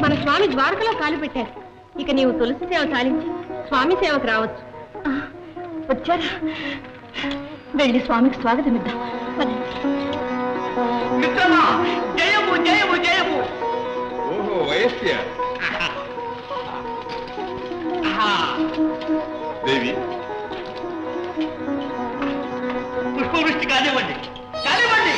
మన స్వామి ద్వారకలో కాలు పెట్టారు. ఇక నీవు తులసి సేవ సాధించి స్వామి సేవకు రావచ్చు. వచ్చారా? వెళ్ళి స్వామికి స్వాగతం ఇద్దాం. జయము జయము జయము. ఓహో వయస్య దేవి, పుష్పవృష్టి కానివ్వండి కానివ్వండి.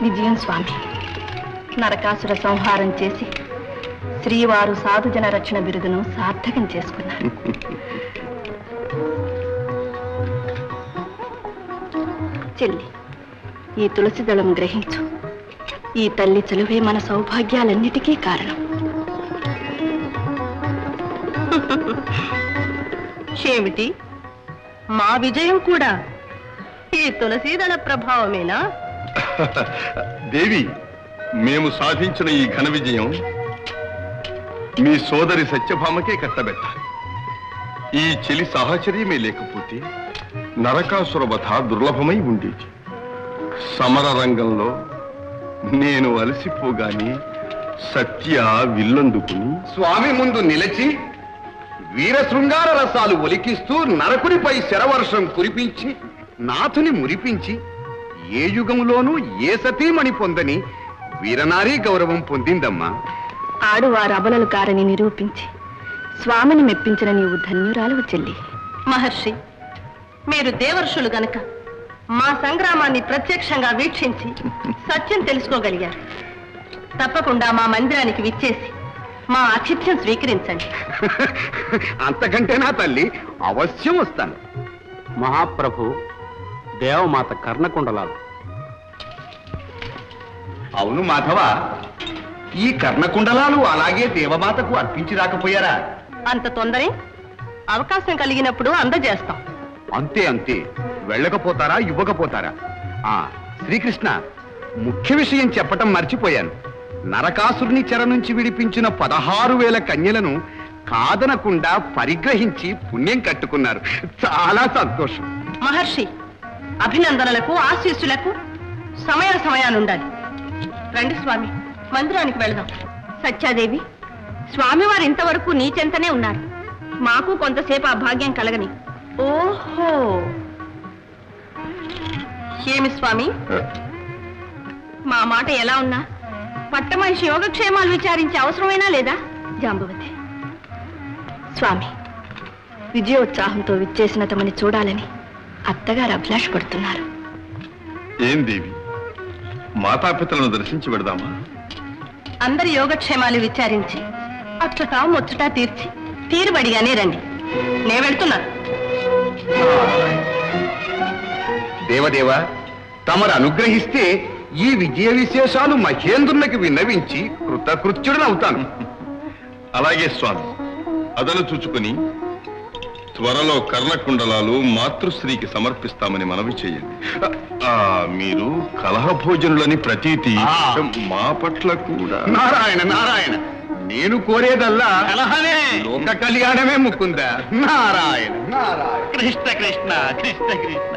విజయం స్వామి. నరకాసుర సంహారం చేసి శ్రీవారు సాధుజన రక్షణ బిరుదును సార్థకం చేసుకున్నారు. చెల్లి, ఈ తులసి దళం గ్రహించు. ఈ తల్లి చలువే మన సౌభాగ్యాలన్నిటికీ కారణం. ఏమిటి, మా విజయం కూడా ఈ తులసీదళ ప్రభావమేనా? దేవి, మేము సాధించిన ఈ ఘన విజయం మీ సోదరి సత్యభామకే కట్టబెట్టాలి. ఈ చెలి సాహచర్యమే లేకపోతే నరకాసుర వధ దుర్లభమై ఉండేది. సమర రంగంలో నేను అలసిపోగాని సత్య విల్లందుకుని స్వామి ముందు నిలిచి వీర శృంగార రసాలు ఒలికిస్తూ నరకునిపై శరవర్షం కురిపించి నాథుని మురిపించి ఏ యుగంలోనూ ఏ సతీమణి పొందని వీరనారీ గౌరవం పొందిందమ్మా. ఆడువారు అబలలు కారని నిరూపించి స్వామిని మెప్పించిన నీవు ధన్యురాలు చెల్లి. మహర్షి, మీరు దేవర్షులు గనక మా సంగ్రామాన్ని ప్రత్యక్షంగా వీక్షించి సత్యం తెలుసుకోగలిగారు. తప్పకుండా మా మందిరానికి విచ్చేసి మా ఆతిథ్యం స్వీకరించండి. అంతకంటే నా తల్లి అవశ్యం వస్తాను. మహాప్రభు, దేవమాత కర్ణకుండలాలు. అవును మాధవ, ఈ కర్ణకుండలాలు అలాగే దేవమాతకు అర్పించి రాకపోయారా? అంత తొందరే? అవకాశం కలిగినప్పుడు అందజేస్తాం. అంతే అంతే, వెళ్ళకపోతారా ఇవ్వకపోతారా? శ్రీకృష్ణ, ముఖ్య విషయం చెప్పటం మర్చిపోయాను. నరకాసురుని చెర నుంచి విడిపించిన 16,000 కన్యలను కాదనకుండా పరిగ్రహించి పుణ్యం కట్టుకున్నారు. చాలా సంతోషం. మహర్షి, అభినందనలకు ఆశీస్సులకు సమయానుండాలి. రండి స్వామి, మందిరానికి వెళదాం. సత్యాదేవి, స్వామివారు ఇంతవరకు నీ చెంతనే ఉన్నారు. మాకు కొంతసేపు ఆ భాగ్యం కలగని. ఓహో, ఏమి స్వామి, మా మాట ఎలా ఉన్నా పట్టమనిషి యోగక్షేమాలు విచారించే అవసరమైనా లేదా? జాంబవతి, స్వామి విజయోత్సాహంతో విచ్చేసిన తమని చూడాలని అత్తగారు అభిలాషపడుతున్నారు. ఏం దేవి, మాతాపితలను దర్శించి పెడదామా? అందరి యోగక్షేమాలు విచారించి అచ్చట ముచ్చట తీర్చి తీరుబడిగానే రండి. నే వెళ్తున్నా. దేవదేవ, తమరు అనుగ్రహిస్తే ఈ విజయ విశేషాలు మహేంద్రునికి విన్నవించి కృతకృత్యుడనవుతాను. అలాగే స్వామి, అదను చూచుకుని త్వరలో కర్ణకుండలాలు మాతృశ్రీకి సమర్పిస్తామని మనవి చేయండి. మీరు కలహ భోజనులని ప్రతీతి మా పట్ల కూడా. నారాయణ నారాయణ, నేను కోరేదల్లా కలహమే, లోక కళ్యాణమే ముకుందా. నారాయణ నారాయణ. కృష్ణ కృష్ణ కృష్ణ కృష్ణ.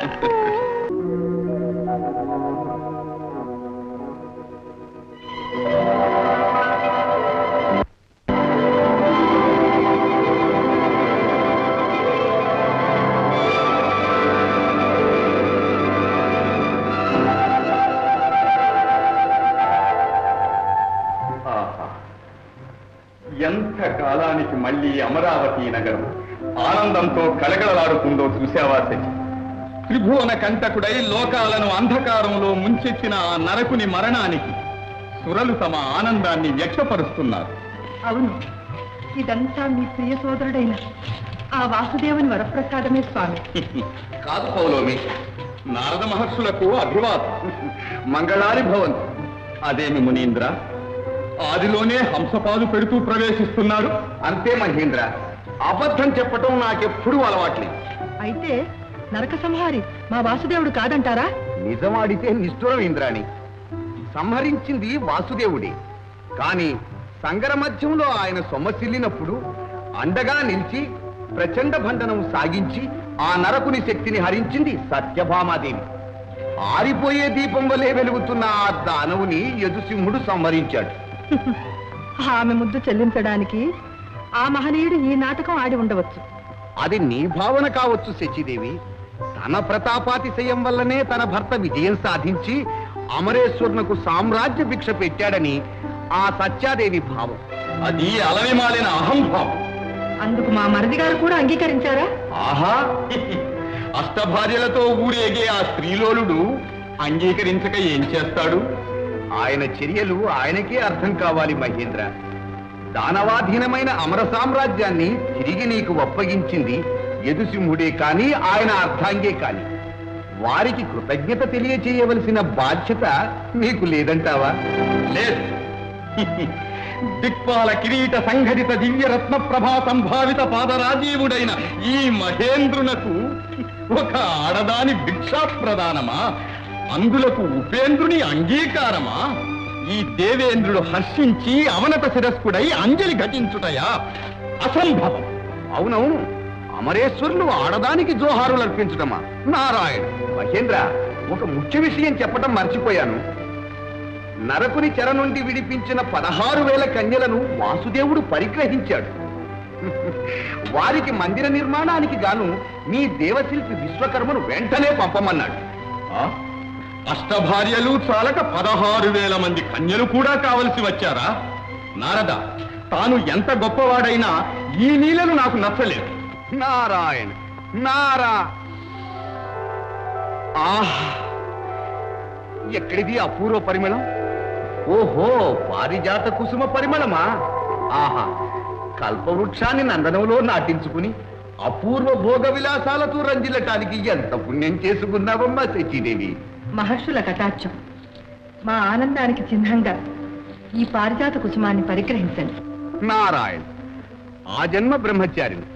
ఎంత కాలానికి మళ్ళీ అమరావతి నగరం ఆనందంతో కలకలలాడుతుందో చూశావా సచి? త్రిభువన కంటకుడై లోకాలను అంధకారంలో ముంచెత్తిన ఆ నరకుని మరణానికి సురలు తమ ఆనందాన్ని వ్యక్తపరుస్తున్నారు. అవును, ఇదంతా మీ ప్రియ సోదరుడైన ఆ వాసుదేవుని వరప్రసాదమే స్వామి. కాదు పౌలోమి, నారద మహర్షులకు అభివాదం. మంగళాని భవన్. అదేమి మునీంద్ర, ఆదిలోనే హంసపాలు పెడుతూ ప్రవేశిస్తున్నారు. అంతే మహేంద్ర, అబద్ధం చెప్పటం నాకెప్పుడు అలవాట్లేదు. అయితే నరక సంహారి మా వాసుదేవుడు కాదంటారా? నిజమాడితే నిష్ఠురం ఇంద్రాణి. సంహరించింది వాసుదేవుడే, కాని సంగర మధ్యంలో ఆయన సొమ్మసిల్లినప్పుడు అండగా నిలిచి ప్రచండ భండనం సాగించి ఆ నరకుని శక్తిని హరించింది సత్యభామాదేవి. ఆరిపోయే దీపం వలె వెలుగుతున్న ఆ దానవుని యదుసింహుడు సంహరించాడు. ఆమె ముద్దు చెల్లించడానికి ఆ మహనీయుడు ఈ నాటకం ఆడి ఉండవచ్చు. అది నీ భావన కావచ్చు శచీదేవి. తన ప్రతాపాతిశయం వల్లనే తన భర్త విజయం సాధించి అమరేశ్వరునకు సామ్రాజ్య భిక్ష పెట్టాడని ఆ సత్యాదేవి భావం. అది అలవిమాలిన అహంభావం. అందుకు మా మరిది గారు కూడా అంగీకరించారా? ఆహా, అష్టభార్యలతో ఊరేగే ఆ స్త్రీలోలుడు అంగీకరించక ఏం చేస్తాడు? ఆయన చర్యలు ఆయనకే అర్థం కావాలి మహేంద్ర. దానవాధీనమైన అమర సామ్రాజ్యాన్ని తిరిగి నీకు అప్పగించింది యదుసింహుడే కాని ఆయన అర్థాంగే కాని. వారికి కృతజ్ఞత తెలియచేయవలసిన బాధ్యత నీకు లేదంటావా? లేదు. దిక్పాల కిరీట సంఘటిత దివ్యరత్న ప్రభా సంభావిత పాదరాజీవుడైన ఈ మహేంద్రునకు ఒక ఆడదాని భిక్షా ప్రదానమా? అందులకు ఉపేంద్రుని అంగీకారమా? ఈ దేవేంద్రుడు హర్షించి అవనత శిరస్కుడై అంజలి ఘటించుటయా? అసంభవం. అవునవును, అమరేశ్వరులు ఆడదానికి జోహారులు అర్పించటమా? నారాయణ. మహేంద్ర, ఒక ముఖ్య విషయం చెప్పటం మర్చిపోయాను. నరకుని చెర నుండి విడిపించిన 16,000 కన్యలను వాసుదేవుడు పరిగ్రహించాడు. వారికి మందిర నిర్మాణానికి గాను మీ దేవశిల్పి విశ్వకర్మను వెంటనే పంపమన్నాడు. అష్టభార్యలు చాలక 16,000 మంది కన్యలు కూడా కావలసి వచ్చారా? నారద, తాను ఎంత గొప్పవాడైనా ఈ నీళ్లను నాకు నచ్చలేదు. నారాయణ నారా. ఆహ్, ఎక్కడిది అపూర్వ పరిమళం? ఓహో, పారిజాత కుసుమ పరిమళమా? ఆహా, కల్పవృక్షాన్ని నందనంలో నాటించుకుని అపూర్వ భోగ విలాసాలతో రంజిల్లటానికి ఎంత పుణ్యం చేసుకున్నావమ్మా శచీదేవి. మహర్షుల కటాక్షం. మా ఆనందానికి చిహ్నంగా ఈ పారిజాత కుసుమాన్ని పరిగ్రహించండి. నారాయణ, ఆ జన్మ బ్రహ్మచారిని.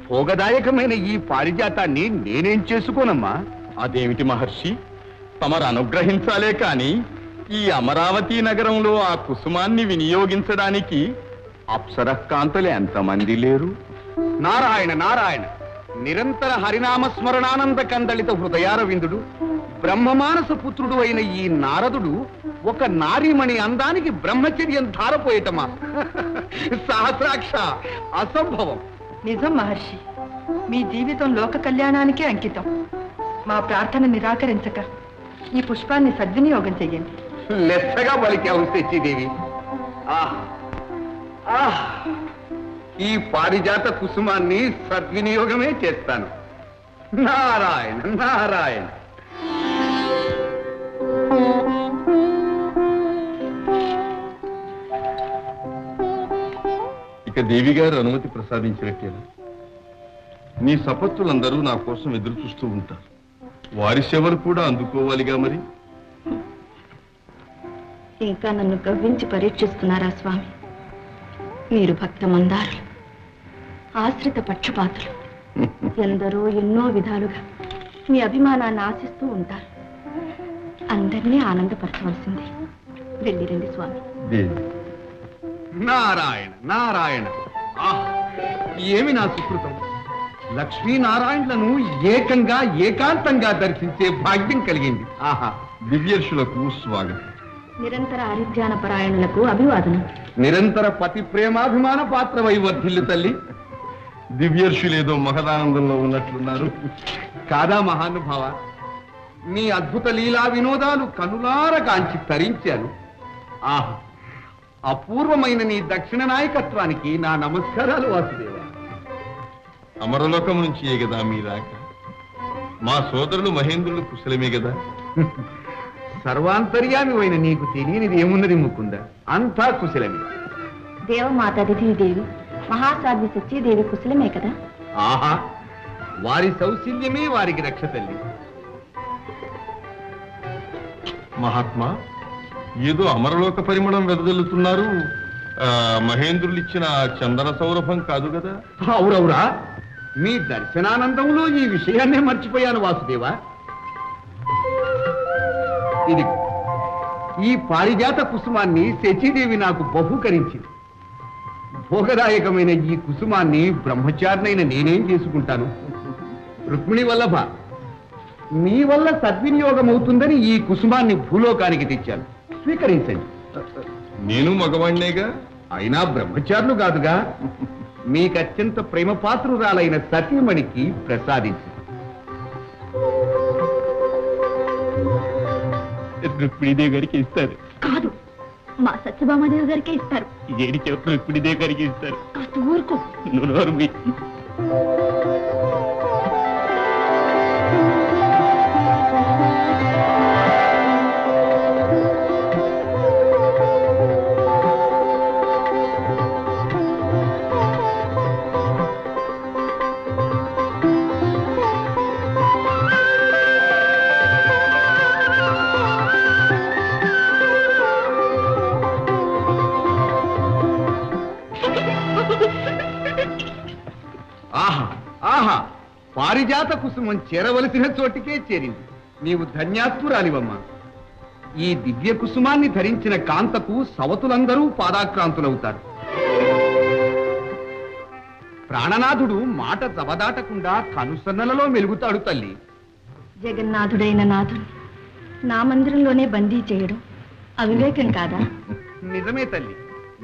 భోగదాయకమైన ఈ పారిజాతాన్ని నేనేం చేసుకోనమ్మా? అదేమిటి మహర్షి, తమరు అనుగ్రహించాలే కాని ఈ అమరావతి నగరంలో ఆ కుసుమాన్ని వినియోగించడానికి అప్సరకాంతలు ఎంతమంది లేరు? నారాయణ నారాయణ. నిరంతర హరినామ స్మరణానంద కందళిత హృదయార విందుడు, బ్రహ్మమానస పుత్రుడు అయిన ఈ నారదుడు ఒక నారీమణి అందానికి బ్రహ్మచర్యం ధారపోయటమా? సహస్రాక్ష, అసంభవం. నిజం మహర్షి, మీ జీవితం లోక కళ్యాణానికే అంకితం. మా ప్రార్థన నిరాకరించక ఈ పుష్పాన్ని సద్వినియోగం చెయ్యండి. లెచ్చగా పలికావు శచీదేవి. ఈ పారిజాత కుసుమాన్ని సద్వినియోగమే చేస్తాను. నారాయణ నారాయణ. ఇక దేవి గారు అనుమతి ప్రసాదించినట్టేనా? నీ సపత్తులందరూ నా కోసం ఎదురు చూస్తూ ఉంటారు. వారి సేవలు కూడా అందుకోవాలిగా మరి. ఇంకా నన్ను గవ్వించి పరీక్షిస్తున్నారా స్వామి? మీరు భక్త మందారులు, ఆశ్రిత పక్షపాతులు, ఎందరో ఎన్నో విధాలుగా మీ అభిమానాన్ని ఆశిస్తూ ఉంటారు. అందరినీ ఆనందపరచవలసింది. వెళ్ళిరండి స్వామి. నారాయణ నారాయణ. ఏమి నా సుకృతం! లక్ష్మీనారాయణలను ఏకంగా ఏకాంతంగా దర్శించే భాగ్యం కలిగింది. ఆహా, దివ్యర్షులకు స్వాగతం. నిరంతర హరిధ్యాన పరాయణులకు అభివాదనం. నిరంతర పతి ప్రేమాభిమాన పాత్ర వైవర్ధిల్లు తల్లి. దివ్యర్షులేదో మహదానందంలో ఉన్నట్లున్నారు. కాదా మహానుభావ, నీ అద్భుత లీలా వినోదాలు కనులార కాంచి తరించాను. ఆహా, అపూర్వమైన నీ దక్షిణ నాయకత్వానికి నా నమస్కారాలు వాసుదేవ. అమరలోకం నుంచి కదా మీ రాక. మా సోదరులు మహేంద్రులు కుశలమే కదా? సర్వాంతర్యామి అయిన నీకు తెలియనిది ఏమున్నది ముకుంద, అంతా కుశలమే. దేవమాత అదితిదేవి, మహాసాధ్వి సత్యదేవి కుశలమే కదా? ఆహా, వారి సౌశల్యమే వారికి రక్ష తల్లి. మహాత్మా, ఏదో అమరలోక పరిమళం వెదజల్లుతున్నారు. మహేంద్రులు ఇచ్చిన చందన సౌరభం కాదు కదా? అవురవురా, మీ దర్శనానందంలో ఈ విషయాన్నే మర్చిపోయాను వాసుదేవా. ఇది ఈ పారిజాత కుసుమాన్ని శచీదేవి నాకు బహూకరించింది. భోగదాయకమైన ఈ కుసుమాన్ని బ్రహ్మచారినైన నేనేం చేసుకుంటాను? రుక్మిణి వల్లభ, మీ వల్ల సద్వినియోగం అవుతుందని ఈ కుసుమాన్ని భూలోకానికి తెచ్చాను, స్వీకరించండి. నేను మగవాణ్ణేగా. అయినా బ్రహ్మచారులు కాదుగా. మీకు అత్యంత ప్రేమపాత్రురాలైన సతీమణికి ప్రసాదించు. రుక్మిణీదేవి గారికి ఇస్తారు. కాదు, మా సత్యభామాదేవి గారికే ఇస్తారు. ఏడి చెప్పు, రుక్మిణీదేవి గారికి ఇస్తారు. కాస్త ఊరుకో. నోరు ఆహా ఆహా, పారిజాత కుసుమం చేరవలసిన చోటికే చేరింది. నీవు ధన్యాత్మురాలివమ్మా. ఈ దివ్య కుసుమాన్ని ధరించిన కాంతకు సవతులందరూ పాదాక్రాంతులవుతారు. ప్రాణనాథుడు మాట జవదాటకుండా కనుసన్నలలో మెలుగుతాడు తల్లి. జగన్నాథుడైన నాథుని నా మందిరంలోనే బందీ చేయడం అవివేకం కాదా? నిజమే తల్లి.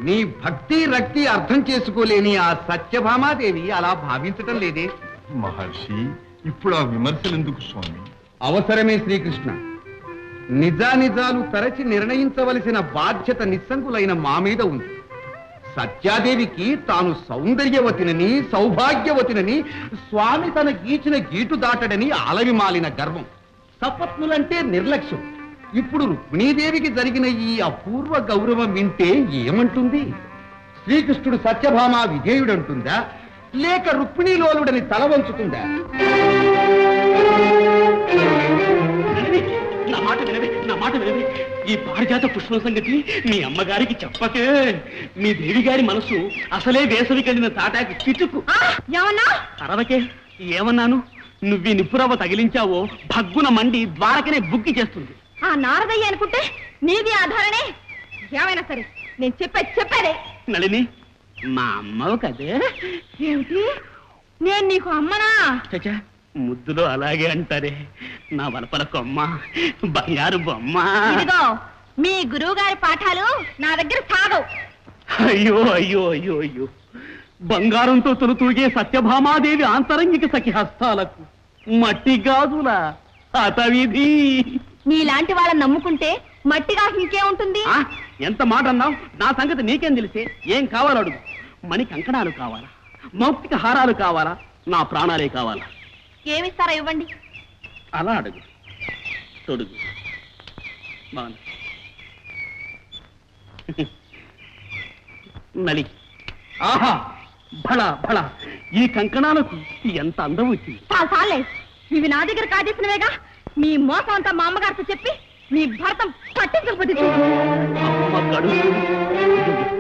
నీ భక్తి రక్తి అర్థం చేసుకోలేని ఆ సత్యభామాదేవి అలా భావించటం లేదే. మహర్షి, ఇప్పుడు ఆ విమర్శలు ఎందుకు స్వామి? అవసరమే శ్రీకృష్ణ. నిజానిజాలు తరచి నిర్ణయించవలసిన బాధ్యత నిస్సంకులైన మా మీద ఉంది. సత్యాదేవికి తాను సౌందర్యవతినని సౌభాగ్యవతినని స్వామి తన గీచిన గీటు దాటడని అలవిమాలిన గర్వం. సపత్నులంటే నిర్లక్ష్యం. ఇప్పుడు రుక్మిణీదేవికి జరిగిన ఈ అపూర్వ గౌరవం వింటే ఏమంటుంది? శ్రీకృష్ణుడు సత్యభామ విధేయుడంటుందా, లేక రుక్మిణీలోలుడని తల వంచుతుందా? నా మాట వినవే. ఈ పారిజాత పుష్పం సంగతి మీ అమ్మగారికి చెప్పకే. మీ దేవి గారి మనసు అసలే వేసవి కలిగిన తాటాకి చిటుకు. ఏమన్నా? అరవకే. ఏమన్నాను? నువ్వు నిప్పురవ్వ తగిలించావో భగ్గున మండి ద్వారకనే బుక్కి చేస్తుంది. ఆ నారదయ్య అనుకుంటే నీది ఆధారనే. ఏమైనా సరే నేను చెప్పేదే. నళిని, మా అమ్మవు కదే. ఏమిటి? నేను నీకు అమ్మనా? చచ్చా, ముద్దులో అలాగే అంటారే. నా వలపల కొమ్మ, బంగారు బొమ్మ. ఇదిగో, మీ గురువు గారి పాఠాలు నా దగ్గర సాగవు. అయ్యో అయ్యో అయ్యో అయ్యో, బంగారంతో తొలుతూగే సత్యభామాదేవి ఆంతరంగిక సఖి హస్తాలకు మట్టి గాజుల హతవిధి. నీలాంటి వాళ్ళని నమ్ముకుంటే మట్టిగా ఇంకేముంటుంది? ఎంత మాట అన్నావు? నా సంగతి నీకేం తెలిసే? ఏం కావాలో అడుగు. మణి కంకణాలు కావాలా, మౌక్తిక హారాలు కావాలా, నా ప్రాణాలే కావాలా? ఏమిస్తారా ఇవ్వండి. అలా అడుగు. తొడుగు. బాగుంది. నలి. ఆహా, భళ భళ, ఈ కంకణాలకు ఎంత అందం వచ్చింది. చాలే, ఇవి నా దగ్గర కాజేసినవేగా. మీ మోసం అంతా మా అమ్మగారితో చెప్పి మీ భర్త పట్టించకపోతే అమ్మ కడుపు.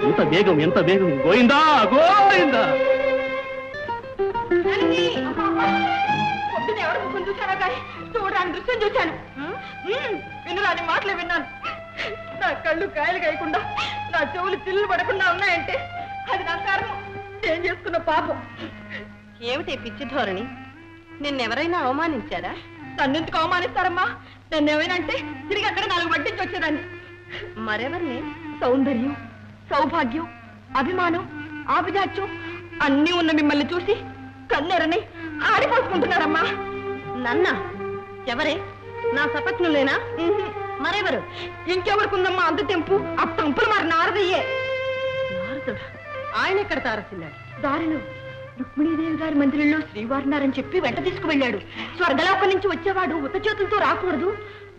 ఎంత వేగం, ఎంత వేగం! గోయిందా గోయిందా. పొద్దున ఎవరు ముఖం చూశానో కానీ చూడరాని దృశ్యం చూశాను. వినరాని మాటలు విన్నాను. నా కళ్ళు కాయలు కాయకుండా నా చెవులు చిల్లు పడకుండా ఉన్నాయంటే అది నా కారణం. ఏం చేసుకున్న పాపం. ఏమిటి పిచ్చి ధోరణి? నిన్నెవరైనా అవమానించారా? నన్నెందుకు అవమానిస్తారమ్మా? నన్నేమైనా అంటే తిరిగి అక్కడ 4 వడ్డించి వచ్చేదాన్ని. మరెవరిని? సౌందర్యం, సౌభాగ్యం, అభిమానం, ఆభిజాత్యం అన్నీ ఉన్న మిమ్మల్ని చూసి కన్నెరని ఆడిపోసుకుంటున్నారమ్మా. నన్న ఎవరే? నా సపత్నులేనా? మరెవరు? ఇంకెవరికుందమ్మా అంత తెంపు? ఆ తంపులు మరి నారదయ్యే. నారదుడు? ఆయన ఎక్కడ తారసిల్లాడు? దారిలో రుక్మిణీదేవి గారి మందిరంలో శ్రీవారున్నారని చెప్పి వెంట తీసుకువెళ్ళాడు. స్వర్గలోకం నుంచి వచ్చేవాడు ఉత్త చేతులతో రాకూడదు.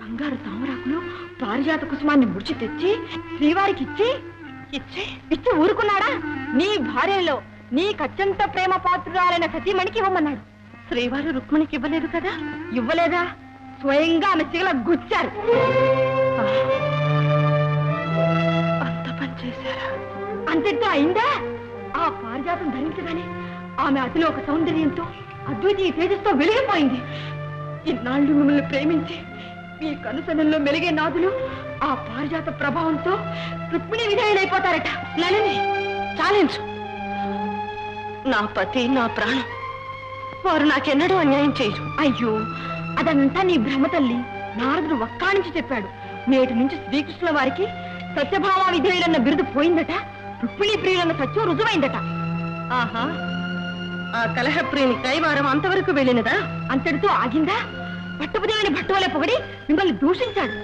బంగారు తామరాకులు, పారిజాత కుసుమాన్ని ముడిచి తెచ్చి శ్రీవారికి ఇచ్చి ఊరుకున్నాడా? నీ భార్యలో నీ అత్యంత ప్రేమ పాత్రురాలైన సతీమణికి ఇవ్వమన్నాడు. శ్రీవారు రుక్మిణికి ఇవ్వలేదు కదా? ఇవ్వలేదా? స్వయంగా ఆమె చిగల గుచ్చారు. అంత పని చేశారా? అంతటితో అయిందా? ఆ పారిజాతం ధరించగానే ఆమె అతిలో ఒక సౌందర్యంతో అద్వితీయ తేజస్తో వెలిగిపోయింది. ఇన్నాళ్ళు మిమ్మల్ని ప్రేమించి మీ కనుసనంలో మెలిగే నాదులు ఆ పారిజాత ప్రభావంతో రుక్మిణి విధేయులైపోతారట. నళిని చాలించు. నా పతి నా ప్రాణం, వారు నాకెన్నడూ అన్యాయం చేయరు. అయ్యో, అదంతా నీ భ్రమ తల్లి. నారదుడు ఒక్కానించి చెప్పాడు, నేటి నుంచి శ్రీకృష్ణుల వారికి సత్యభామ విధేయులన్న బిరుదు పోయిందట, రుక్మిణీ ప్రియులన్న సత్యం రుజువైందట. ఆహా, ఆ కలహప్రియుని కైవారం అంతవరకు వెళ్ళినదా? అంతటితో ఆగిందా? పట్టపుదేవిని భట్టువలే పొగడి మిమ్మల్ని దూషించాడు.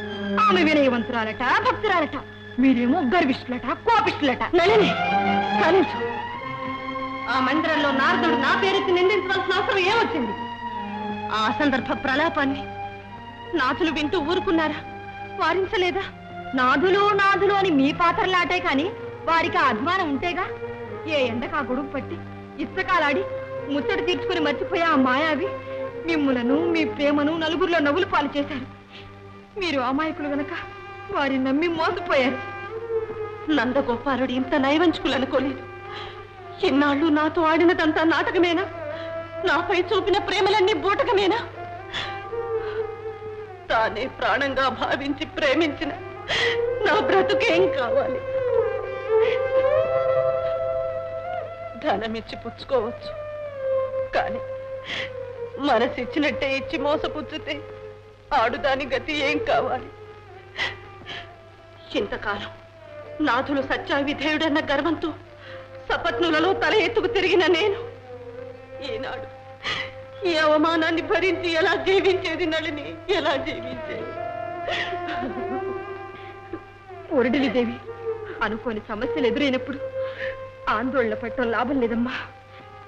ఆమె వినయవంతురాలట, భక్తురాలట, మీరేమో గర్విష్ఠులట, కోపిష్ఠులట. నళిని, చాలించు. ఆ మందిరంలో నారదుడు నా పేరెత్తి నిందించవలసిన అవసరం ఏమొచ్చింది? ఆ సందర్భ ప్రలాపాన్ని నాథులు వింటూ ఊరుకున్నారా? వారించలేదా? నాథులు నాథులు అని మీ పాత్రలాటే కాని వారికి ఆ అభిమానం ఉంటేగా. ఏ ఎండకు ఆ గొడుగు పట్టి ఇచ్చకాలాడి ముచ్చట తీర్చుకుని మర్చిపోయా ఆ మాయావి మిమ్ములను మీ ప్రేమను నలుగురిలో నవ్వులు పాలు చేశారు. మీరు అమాయకులు గనక వారిని నమ్మి మోసపోయారు. నందగోపాలుడు ఇంత నైవంచుకులు అనుకోలేదు. ఇన్నాళ్ళు నాతో ఆడినదంతా నాటకమేనా? నాపై చూపిన ప్రేమలన్నీ బూటకమేనా? తానే ప్రాణంగా భావించి ప్రేమించిన నా బ్రతుకేం కావాలి? ధనమిచ్చి పుచ్చుకోవచ్చు, కానీ మనసిచ్చినట్టే ఇచ్చి మోసపుచ్చితే ఆడుదాని గతి ఏం కావాలి? ఇంతకాలం నాథులు సత్యావిధేయుడన్న గర్వంతో సపత్నులలో తల ఎత్తుకు తిరిగిన నేను ఈనాడు ఈ అవమానాన్ని భరించి ఎలా జీవించేది? నళిని, ఎలా జీవించేది? దేవి, అనుకోని సమస్యలు ఎదురైనప్పుడు ఆందోళన పట్టడం లాభం లేదమ్మా.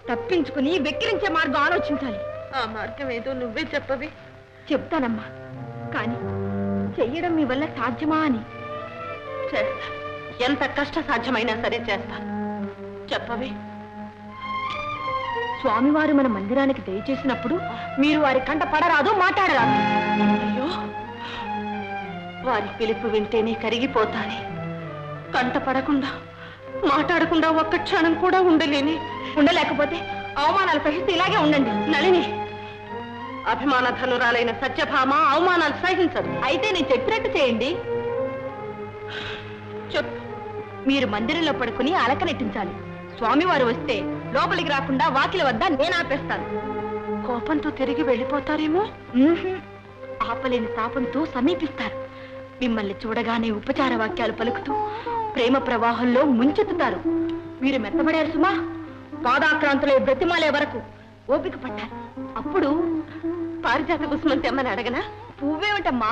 తప్పించుకుని వెక్కిరించే మార్గం ఆలోచించాలి. ఆ మార్గం ఏదో నువ్వే చెప్పవి. చెప్తానమ్మా, కానీ చెయ్యడం మీ వల్ల సాధ్యమా అని. చేస్తా, ఎంత కష్ట సాధ్యమైనా సరే చేస్తా. చెప్పవి. స్వామివారు మన మందిరానికి దయచేసినప్పుడు మీరు వారి కంట పడరాదు, మాట్లాడరాదు. అయ్యో, వారి పిలుపు వింటేనే కరిగిపోతానే. కంట పడకుండా మాట్లాడకుండా ఒక్క క్షణం కూడా ఉండలేకపోతే అవమానాలు సహిస్తూ ఇలాగే ఉండండి. నళిని, అభిమాన ధనురాలైన సత్యభామ అవమానాలు సహించదు. అయితే నేను చెప్పినట్టు చేయండి. చెప్పు. మీరు మందిరంలో పడుకుని అలకనెట్టించాలి. స్వామివారు వస్తే లోపలికి రాకుండా వాకిల వద్ద నేను ఆపేస్తాను. కోపంతో తిరిగి వెళ్ళిపోతారేమో. ఆపలేని తాపంతో సమీపిస్తారు. మిమ్మల్ని చూడగానే ఉపచార వాక్యాలు పలుకుతూ ప్రేమ ప్రవాహంలో ముంచెత్తుతారు. మీరు మెత్తబడారు సుమా. పాదాక్రాంతులే బ్రతిమాలే వరకు ఓపిక పట్టారు. అప్పుడు పారిజాత కుసుమం తెమ్మని అడగనా? పువ్వేమిటమ్మా,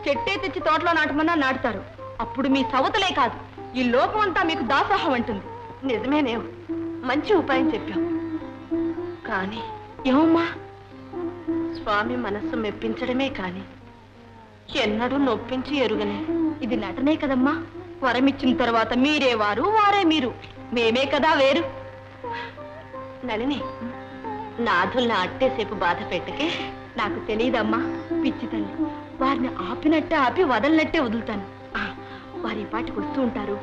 చెట్టే తెచ్చి తోటలో నాటమన్నా నాటుతారు. అప్పుడు మీ సవతలే కాదు, ఈ లోకం అంతా మీకు దాసోహం అంటుంది. నిజమేనేవు, మంచి ఉపాయం చెప్పావు. కానీ ఏమమ్మా, స్వామి మనస్సు మెప్పించడమే కాని ఎన్నడూ నొప్పించి ఎరుగనే. ఇది నటనే కదమ్మా. వరమిచ్చిన తర్వాత మీరే వారు, వారే మీరు. మేమే కదా వేరు. నళిని, నాథుల్ని అట్టేసేపు బాధ పెట్టకే. నాకు తెలియదమ్మా పిచ్చి తల్లి. వారిని ఆపినట్టే ఆపి వదలనట్టే వదులుతాను. వారి పాటికి వస్తూ ఉంటారు.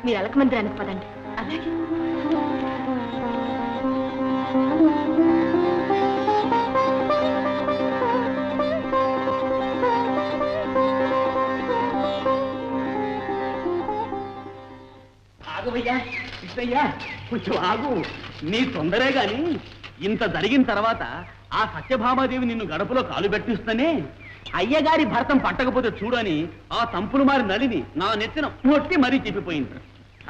మీరు అలక మందిరానికి పదండి. అలాగే. ఆగవయ్యా, కృష్ణయ్యా, కొంచెం ఆగు. నీ తొందరే గాని ఇంత జరిగిన తర్వాత ఆ సత్యభామాదేవి నిన్ను గడపలో కాలు పెట్టిస్తూనే అయ్యగారి భర్తం పట్టకపోతే చూడని ఆ తంపులు మారి నలిని నా నెత్తిన మొట్టి మరీ చెప్పిపోయింది.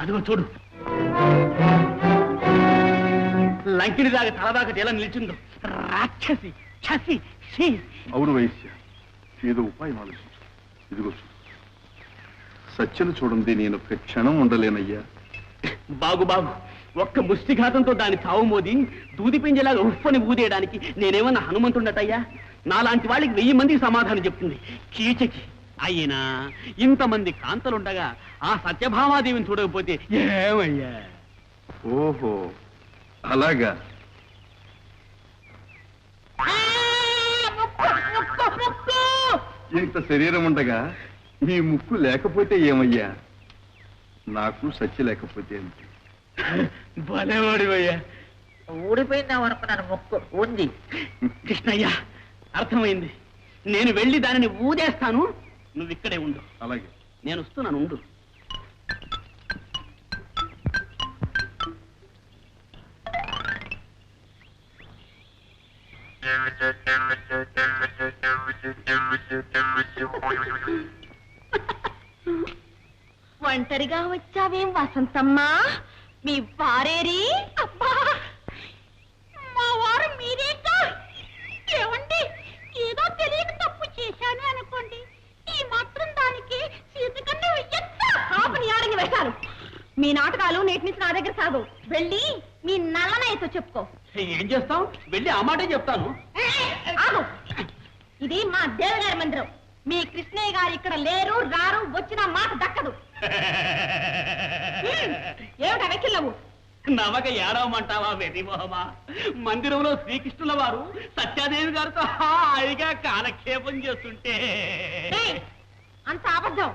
అదిగో చూడు, లంకిడి దాకా తలదాకా ఎలా నిలిచిందో. రాక్షసి, ఛసి. అవును వైశ్య, ఏదో ఉపాయం ఆలోచించు. ఇదిగో సత్యను చూడండి, నేను ఒక్క క్షణం ఉండలేనయ్యా. బాగు బాగు, ఒక్క ముష్టిఘాతంతో దాని చావు మోది దూది పింజలాగా ఉప్పని ఊదేయడానికి నేనేమన్నా హనుమంతుండటయ్యా? నాలాంటి వాళ్ళకి 1000 మందికి సమాధానం చెప్తుంది. కీచకి అయినా ఇంతమంది కాంతలుండగా ఆ సత్యభామాదేవిని చూడకపోతే ఏమయ్యా? ఓహో, అలాగా. ఇంత శరీరం ఉండగా ఈ ముక్కు లేకపోతే ఏమయ్యా? నాకు సత్య లేకపోతే ఏంటి? భలేవాడివయ్యా. ఊడిపోయిందాం అనుకున్నాను, ముక్కు ఉంది. కృష్ణయ్య, అర్థమైంది. నేను వెళ్ళి దానిని ఊదేస్తాను, నువ్వు ఇక్కడే ఉండు. అలాగే, నేను వస్తున్నాను, ఉండు. ఒంటరిగా వచ్చావేం వసంతమ్మా? మీ వారేరి? అబ్బా, మా వారు మీరేగా? ఏమండి, ఏదో తెలియక తప్పు చేశాను అనుకోండి, ఈ మాత్రం దానికి సీతకన్నా కాపుని ఆడంగి వేశాను. మీ నాటకాలు నేటి నుంచి నా దగ్గర సాగు. వెళ్ళి మీ నల్లనయ్యతో చెప్పుకో. ఏం చేస్తావు? వెళ్ళి ఆ మాటే చెప్తాను. ఆగు, ఇది మా దేవగారి మందిరం. మీ కృష్ణయ్య గారు ఇక్కడ లేరు, రారు, వచ్చిన మాట దక్కదు. ఏమిటా వెక్కిళ్ళవు? నవక ఏడవమంటావా వెర్రిమోహమా? మందిరంలో శ్రీకృష్ణుల వారు సత్యాదేవి గారితో హాయిగా కాలక్షేపం చేస్తుంటే. అంత అబద్ధం.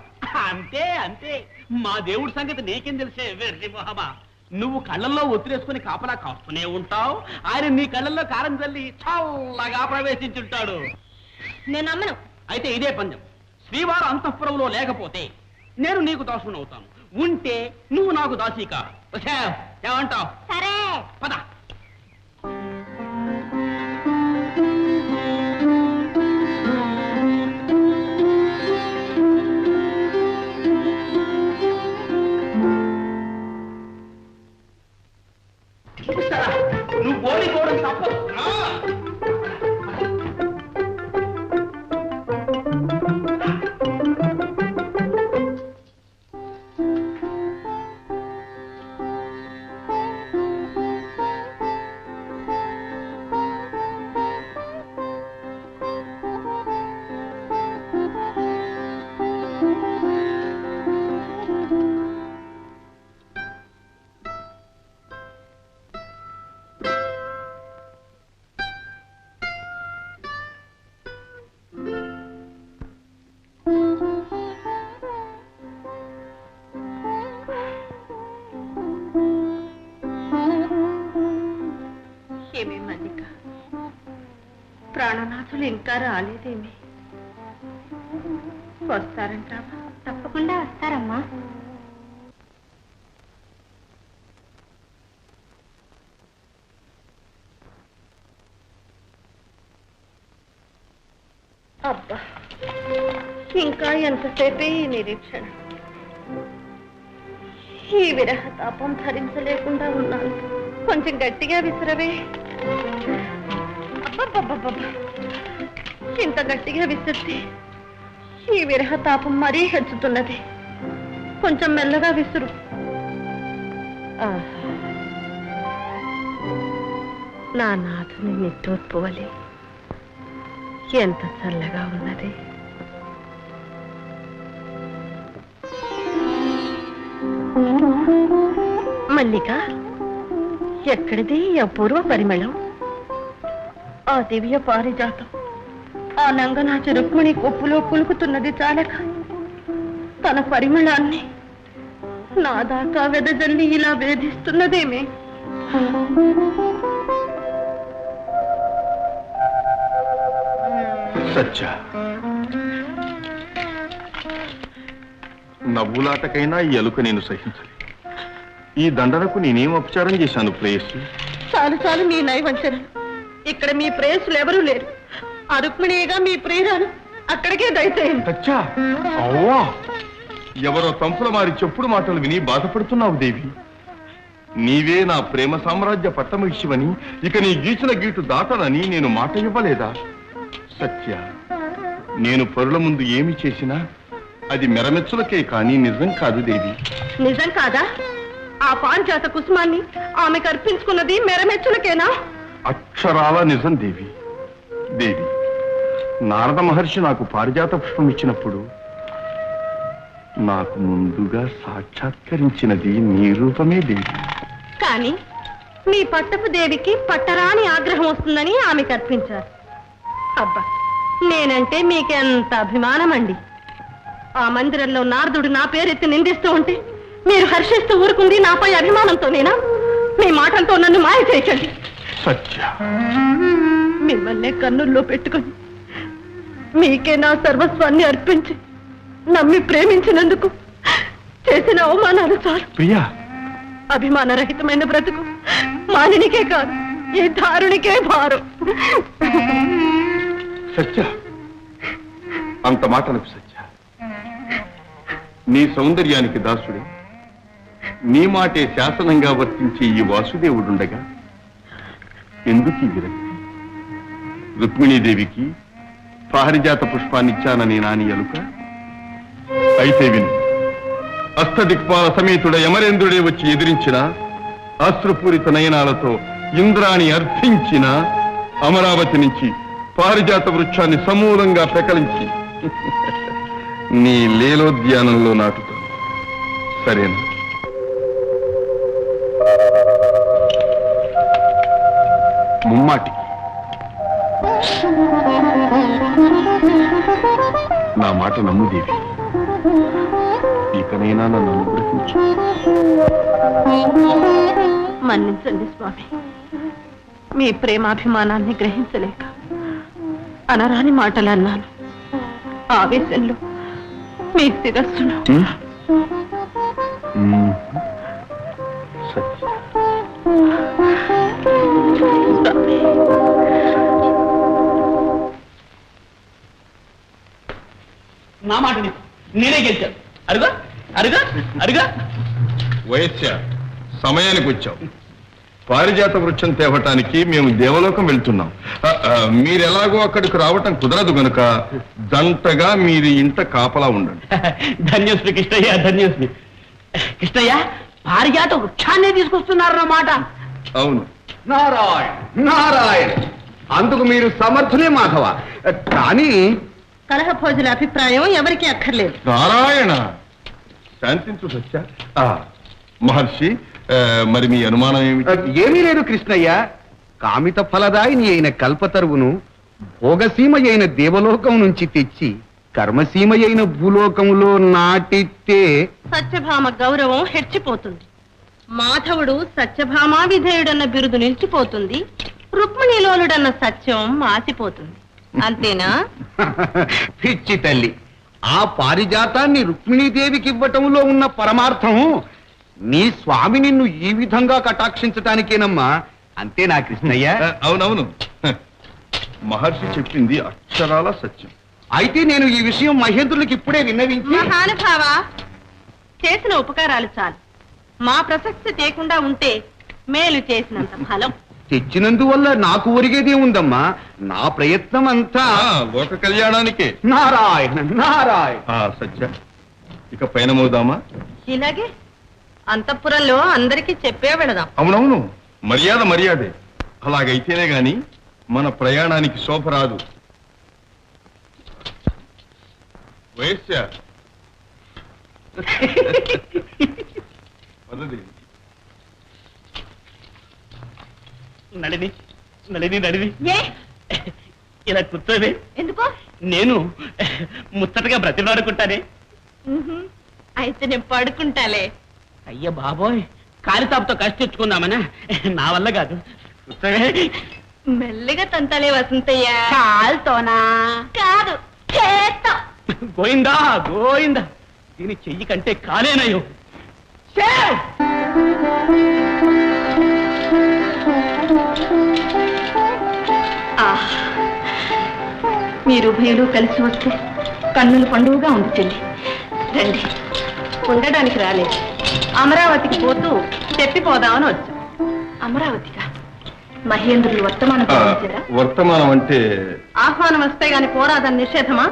అంతే అంతే, మా దేవుడి సంగతి నీకేం తెలిసే వెర్రిమోహమా? నువ్వు కళ్ళల్లో ఒత్తిరేసుకుని కాపలా కాస్తూనే ఉంటావు, ఆయన నీ కళ్ళల్లో కారం చల్లి చల్లగా ప్రవేశించుంటాడు. నేను నమ్మను. అయితే ఇదే పందెం. శ్రీవారు అంతఃపురంలో లేకపోతే నేను నీకు దాసుని అవుతాను, ఉంటే నువ్వు నాకు దాసీక. ఏమంటావు? సరే పద. నువ్వు ఓడిపోవడం తప్పదు. ఏమీ మల్లిక, ప్రాణనాథులు ఇంకా రాలేదేమి? వస్తారంటావా? తప్పకుండా వస్తారమ్మా. అబ్బా, ఇంకా ఎంతసేపే ఈ నిరీక్షణ. ఈ విరహ తాపం భరించలేకుండా ఉన్నాను. కొంచెం గట్టిగా విసిరవే. అబ్బబ్బబ్బబ్బ, ఇంత గట్టిగా విసిరితే ఈ విరహ తాపం మరీ హెచ్చుతున్నది. కొంచెం మెల్లగా విసురు. నా నాథుని నిట్టూర్పువలి ఎంత చల్లగా ఉన్నది. మల్లిక, ఎక్కడిది అపూర్వ పరిమళం? ఆ దివ్య పారిజాతం ఆ నంగనాచి రుక్మిణి కొప్పులో కులుకుతున్నది చాలక తన పరిమళాన్ని నా దాకా వెదజల్లి ఇలా వేధిస్తున్నదేమే? సత్య, నవ్వులాటకైనా ఈ అలుక నేను సహించాలి. ఈ దండనకు నేనేం అపచారం చేశాను ప్రేయసి? చాలు చాలు మీ నైవంచన. ఇక్కడ మీ ప్రేయసులు ఎవరూ లేరు. ఆ రుక్మిణిగా మీ ప్రియురాలు అక్కడికే దయచేయండి. సత్య, అవ్వా, ఎవరో తంపుల మారి చెప్పుడు మాటలు విని బాధపడుతున్నావు దేవి. నీవే నా ప్రేమ సామ్రాజ్య పట్టమహిషివని, ఇక నీ గీచిన గీటు దాటనని నేను మాట ఇవ్వలేదా? సత్య, నేను పరుల ముందు ఏమి చేసినా అది మెరమెచ్చులకే కానీ నిజం కాదు దేవి. నిజం కాదా? ఆ పాంచాత కుసుమాన్ని ఆమెకు అర్పించుకున్నది మెరమెచ్చులకేనా? అక్షరాల నిజం దేవి. దేవి, నారద మహర్షి నాకు పారిజాత పుష్పం ఇచ్చినప్పుడు నాకు ముందుగా సాక్షాత్కరించినది నీ రూపమే దేవి. కానీ మీ పట్టపు దేవికి పట్టరాని ఆగ్రహం వస్తుందని ఆమెకు అర్పించారు. అబ్బా, నేనంటే మీకెంత అభిమానం అండి. ఆ మందిరంలో నారదుడు నా పేరెత్తి నిందిస్తూ ఉంటే మీరు హర్షిస్తూ ఊరుకుంది నాపై అభిమానంతోనేనా? మీ మాటలతో నన్ను మాయ చేయకండి. సత్య, మిమ్మల్ని కన్నుల్లో పెట్టుకొని మీకే నా సర్వస్వాన్ని అర్పించి నమ్మి ప్రేమించినందుకు చేసిన అవమానాలు చాలు. ప్రియా, అభిమానరహితమైన బ్రతుకు మానినికే కాదు, ఈ దారునికే భారం. సత్య, అంత మాట నాకు సత్య. నీ సౌందర్యానికి దాసుడే, నీ మాటే శాసనంగా వర్తించే ఈ వాసుదేవుడుండగా ఎందుకు ఈ విరక్తి? రుక్మిణీదేవికి పారిజాత పుష్పాన్నిచ్చానని నాని అలుక. అయితే విను, అష్టదిక్పాల సమేతుడ యమరేంద్రుడే వచ్చి ఎదిరించిన, అశ్రుపూరిత నయనాలతో ఇంద్రాణి అర్థించిన, అమరావతి నుంచి పారిజాత వృక్షాన్ని సమూలంగా పెకలించి నీ లీలోద్యానంలో నాటుతాను. సరేనా? ముమ్మాటి నా మాట నమ్ముదేవి. ఇకనైనా నన్ను అనుగ్రహించు. మన్నించండి స్వామి, మీ ప్రేమాభిమానాన్ని గ్రహించలేక అనరాని మాటలు అన్నాను. ఆవేశంలో మీ శిరస్సును సత్య. నా మాట నేనే గెలిచాను. అరుగా అరుగా అరుగా. వయస్య, సమయానికి వచ్చావు. పారిజాత వృక్షం తేవటానికి మేము దేవలోకం వెళ్తున్నాం. మీరెలాగో అక్కడికి రావటం కుదరదు గనుక జంటగా మీరు ఇంట కాపలా ఉండండి. ధన్యశ్రీ కృష్ణయ్య, ధన్యశ్రీ. కృష్ణయ్య, పారిజాత వృక్షాన్నే తీసుకొస్తున్నారన్నమాట. అవును. నారాయణ నారాయణ, అందుకు మీరు సమర్థులే మాధవ. కానీ కలహభోజుల అభిప్రాయం ఎవరికీ అక్కర్లేదు. నారాయణ, శాంతించు సత్య. మహర్షి, మరి మీ అనుమానం ఏమిటి? ఏమీ లేదు కృష్ణయ్య. కామిత ఫలదాయిని అయిన కల్పతరువును భోగసీమ అయిన దేవలోకం నుంచి తెచ్చి కర్మసీమ అయిన భూలోకములో నాటితే సత్యభామ గౌరవం హెచ్చిపోతుంది. మాధవుడు సత్యభామా విధేయుడన్న బిరుదు నిలిచిపోతుంది. రుక్మిణీలోలుడన్న సత్యం మాసిపోతుంది. అంతేనా? పిచ్చి తల్లి, ఆ పారిజాతాన్ని రుక్మిణీదేవికి ఇవ్వటంలో ఉన్న పరమార్థం నీ స్వామి నిన్ను ఈ విధంగా కటాక్షించటానికేనమ్మా. అంతేనా కృష్ణయ్య? అవునవును, మహర్షి చెప్పింది అక్షరాల సత్యం. అయితే నేను ఈ విషయం మహేంద్రులకి ఇప్పుడే విన్నవించి. మహానుభావ, చేసిన ఉపకారాలు చాలు. మా ప్రసక్తి తేకుండా ఉంటే మేలు చేసినంత ఫలం. తెచ్చినందువల్ల నాకు ఒరిగేదే ఉందమ్మా. నా ప్రయత్నం అంతా లోక కళ్యాణానికే. నారాయణ నారాయణ. సత్య, ఇక పైన మోదామా? ఇలాగే అంతఃపురంలో అందరికీ చెప్పే వెళదాం. అవునవును, మర్యాద మర్యాదే. అలాగైతేనే గాని మన ప్రయాణానికి శోభ రాదు. వయస్య, నళిని నళిని నళిని, ఏ ఇలా కూర్చోవే. ఎందుకో? నేను ముచ్చటగా బ్రతిలాడుకుంటానే. అయితే నేను పడుకుంటాలే. అయ్య బాబోయ్, కాలితాపుతో కష్ట తెచ్చుకుందామనా? నా వల్ల కాదు. కూర్చోవే. మెల్లగా తంతాలే వసంతయ్య. కాలుతోనా? కాదు, చేత్తో. గోయిందా గోయిందా, దీని చెయ్యి కంటే కాలేనయ్యో. మీరు ఉభయులు కలిసి వస్తే కన్నుల పండుగగా ఉంది చెల్లి. రండి. ఉండడానికి రాలేదు, అమరావతికి పోతూ చెప్పిపోదామని వచ్చా. అమరావతిగా? మహేంద్రులు వర్తమానం పంపించారా? వర్తమానం అంటే ఆహ్వానం వస్తే గాని పోరాదని నిషేధమా?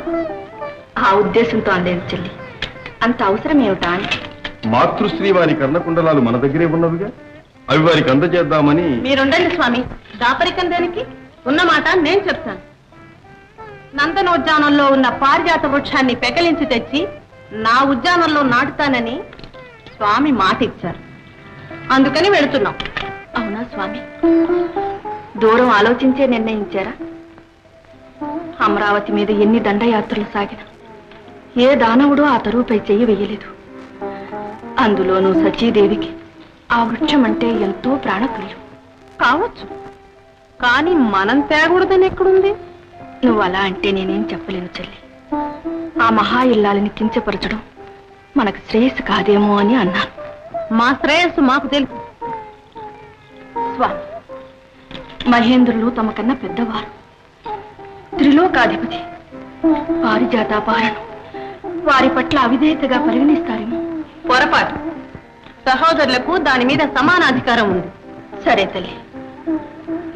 ఆ ఉద్దేశంతో అనలేదు చెల్లి. అంత అవసరం ఏమిటా అని. మాతృశ్రీ వారి కర్ణకుండలాలు మన దగ్గరే ఉన్నవిగా, అవి వారికి అందజేద్దామని. మీరుండండి స్వామి, దాపరికం దేనికి? ఉన్న మాట నేను చెప్తాను. నందనోద్యానంలో ఉన్న పారిజాత వృక్షాన్ని పెకలించి తెచ్చి నా ఉద్యానంలో నాటుతానని స్వామి మాట ఇచ్చారు. అందుకని వెళుతున్నాం. అవునా స్వామి? దూరం ఆలోచించే నిర్ణయించారా? అమరావతి మీద ఎన్ని దండయాత్రలు సాగినా ఏ దానవుడు ఆ తరువుపై చెయ్యి వెయ్యలేదు. అందులోనూ సచీదేవికి ఆ వృక్షం అంటే ఎంతో ప్రాణప్రియం. కావచ్చు, కానీ మనం తేగూడదని ఎక్కడుంది? నువ్వు అలా అంటే నేనేం చెప్పలేను చెల్లి. ఆ మహా ఇల్లాలని కించపరచడం మనకు శ్రేయస్సు కాదేమో అని అన్నాను. మా శ్రేయస్సు మాకు తెలుసు స్వామి. మహేంద్రులు తమకన్నా పెద్దవారు, త్రిలోకాధిపతి, పారిజాతాపాలను వారి పట్ల అవిధేయతగా పరిగణిస్తారేమో. పొరపాటు. సహోదరులకు దాని మీద సమానాధికారం ఉంది. సరే తల్లి,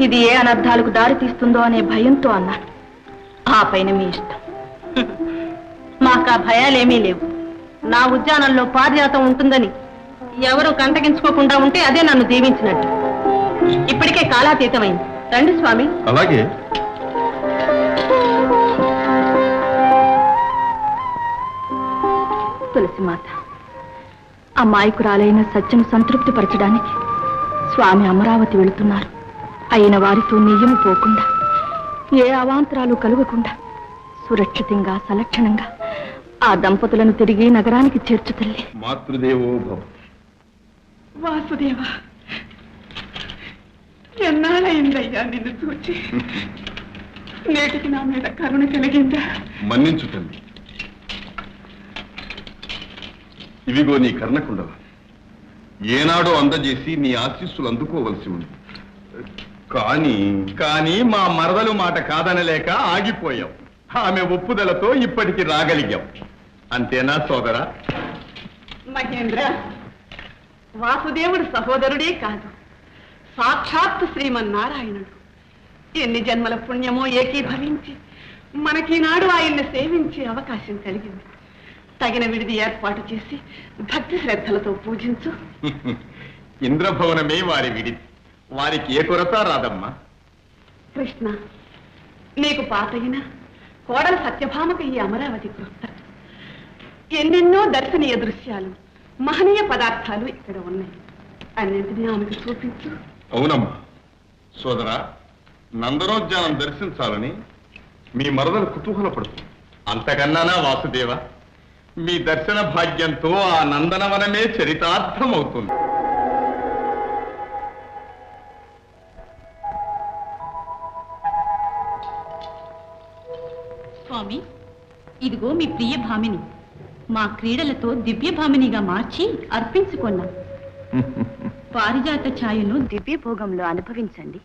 ఇది ఏ అనర్థాలకు దారి తీస్తుందో అనే భయంతో అన్నాను. ఆ పైన మీ ఇష్టం. మాకు ఆ భయాలేమీ లేవు. నా ఉద్యానంలో పారిజాతం ఉంటుందని ఎవరు కంటగించుకోకుండా ఉంటే అదే నన్ను దీవించినట్టు. ఇప్పటికే కాలాతీతమైంది. రండి స్వామి. అలాగే. తులసి మాత, అమాయకురాలైన సత్యను సంతృప్తి పరచడానికి స్వామి అమరావతి వెళుతున్నారు. అయిన వారితో నెయ్యము పోకుండా, ఏ అవాంతరాలు కలుగకుండా సురక్షితంగా సలక్షణంగా ఆ దంపతులను తిరిగి నగరానికి చేర్చు తల్లి. మాతృదేవో భవ. వాసుదేవ, ఎన్నాళ్ళయిందయ్యా నిన్ను చూచి. నేటికి నా మీద కరుణ కలిగిందా? మన్నించు తల్లి. ఇవిగో నీ కర్ణకుండల. ఏనాడో అందజేసి నీ ఆశీస్సులు అందుకోవలసి ఉంది. కానీ మా మరదలు మాట కాదనలేక ఆగిపోయాం. ఆమె ఒప్పుదలతో ఇప్పటికి రాగలిగాం. అంతేనా సోదరా? మహేంద్ర, వాసుదేవుడు సహోదరుడే కాదు, సాక్షాత్తు శ్రీమన్నారాయణుడు. ఎన్ని జన్మల పుణ్యమో ఏకీభవించి మనకీనాడు ఆయన్ని సేవించే అవకాశం కలిగింది. తగిన విడిది ఏర్పాటు చేసి భక్తి శ్రద్ధలతో పూజించు. ఇంద్రభవనమే వారి విడిది. వారికి ఏ కొరత రాదమ్మా. కృష్ణ, నీకు పాతయిన కోడల సత్యభామకు ఈ అమరావతి క్రొత్త. ఎన్నెన్నో దర్శనీయ దృశ్యాలు, మహనీయ పదార్థాలు ఇక్కడ ఉన్నాయి. అన్నింటినీ ఆమెకు చూపించు. అవునమ్మా. సోదరా, నందనోద్యానం దర్శించాలని మీ మరదలు కుతూహలపడుతుంది. అంతకన్నానా వాసుదేవ? మీ దర్శన భాగ్యంతో ఆ నందనవనమే చరితార్థం అవుతుంది. స్వామి, ఇదిగో మీ ప్రియ భామిని మా క్రీడలతో దివ్య భామినిగా మార్చి అర్పించుకున్నాం. పారిజాత ఛాయను దివ్య భోగంలో అనుభవించండి.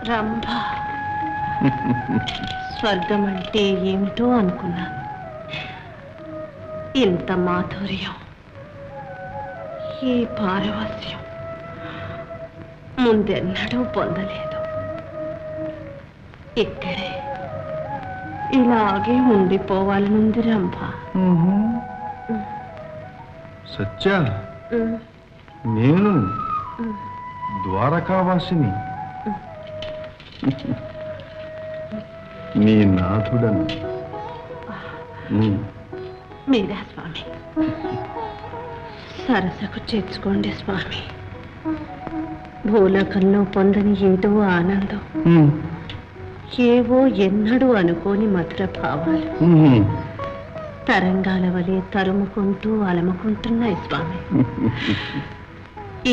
రంభ, స్వర్గం అంటే ఏమిటో అనుకున్నాను. ఇంత మాధుర్యం, ఈ పారవస్యం ముందెన్నడూ పొందలేదు. ఇక్కడే ఇలాగే ఉండిపోవాలనుంది రంభ. సత్య, నేను ద్వారకావాసిని, నీ నాథుడను. మీరా స్వామి? సరసకు చేర్చుకోండి స్వామి. భూలోకంలో పొందని ఏదో ఆనందం, ఏవో ఎన్నడూ అనుకోని మధుర భావాలు తరంగాల వలె తరుముకుంటూ అలముకుంటున్నాయి స్వామి.